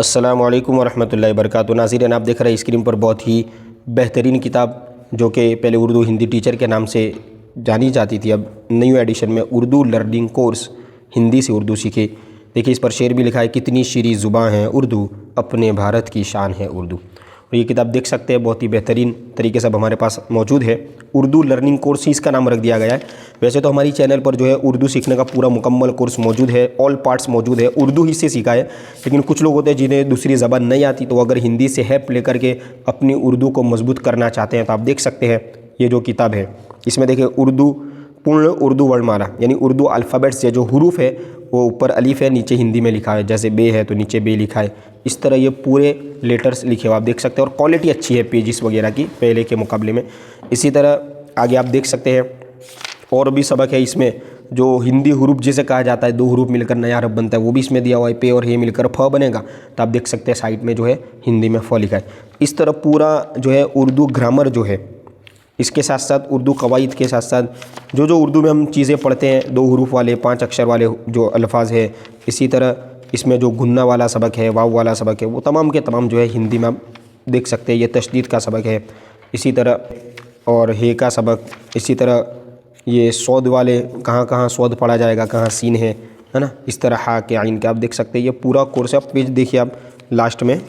अस्सलामु अलैकुम वरहमतुल्लाहि वबरकातुहू। नाज़रीन, आप देख रहे हैं स्क्रीन पर बहुत ही बेहतरीन किताब जो कि पहले उर्दू हिंदी टीचर के नाम से जानी जाती थी, अब न्यू एडिशन में उर्दू लर्निंग कोर्स हिंदी से उर्दू सीखे। देखिए, इस पर शेर भी लिखा है, कितनी शीरी ज़ुबान है उर्दू, अपने भारत की शान है उर्दू। और ये किताब देख सकते हैं बहुत ही बेहतरीन तरीके से अब हमारे पास मौजूद है। उर्दू लर्निंग कोर्स ही इसका नाम रख दिया गया है। वैसे तो हमारी चैनल पर जो है उर्दू सीखने का पूरा मुकम्मल कोर्स मौजूद है, ऑल पार्ट्स मौजूद है, उर्दू ही से सीखा है। लेकिन कुछ लोग होते हैं जिन्हें दूसरी ज़बान नहीं आती, तो अगर हिंदी से हेल्प लेकर के अपनी उर्दू को मजबूत करना चाहते हैं तो आप देख सकते हैं ये जो किताब है, इसमें देखिए उर्दू पूर्ण उर्दू वर्णमाला यानी उर्दू अल्फ़ाबेट्स से जो हरूफ है वो ऊपर अलीफ है, नीचे हिंदी में लिखा है, जैसे बे है तो नीचे बे लिखा है, इस तरह ये पूरे लेटर्स लिखे हुए आप देख सकते हैं। और क्वालिटी अच्छी है पेजिस वगैरह की पहले के मुकाबले में। इसी तरह आगे आप देख सकते हैं और भी सबक है इसमें, जो हिंदी हरूफ जिसे कहा जाता है, दो हरूफ मिलकर नया हरफ बनता है, वो भी इसमें दिया हुआ है। पे और हे मिलकर फ बनेगा, तो आप देख सकते हैं साइड में जो है हिंदी में फ लिखा है। इस तरह पूरा जो है उर्दू ग्रामर जो है, इसके साथ साथ उर्दू कवायद के साथ साथ जो उर्दू में हम चीज़ें पढ़ते हैं, दो हरूफ वाले 5 अक्षर वाले जो अल्फाज है, इसी तरह इसमें जो गुन्ना वाला सबक है, वाव वाला सबक है, वो तमाम के तमाम जो है हिंदी में आप देख सकते हैं। ये तशदीद का सबक है, इसी तरह और हे का सबक, इसी तरह ये सौद वाले कहाँ कहाँ सौद पढ़ा जाएगा, कहाँ सीन है ना, इस तरह हा के आइन के आप देख सकते हैं। ये पूरा कोर्स है। आप पेज देखिए, आप लास्ट में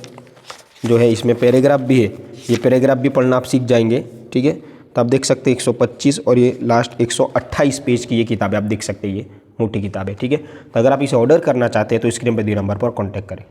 जो है इसमें पैराग्राफ भी है, ये पैराग्राफ भी पढ़ना आप सीख जाएंगे, ठीक है। तो आप देख सकते हैं 125 और ये लास्ट 128 पेज की ये किताब है, आप देख सकते हैं ये मोटी किताब है, ठीक है। तो अगर आप इसे ऑर्डर करना चाहते हैं तो स्क्रीन पर दिए नंबर पर कॉन्टैक्ट करें।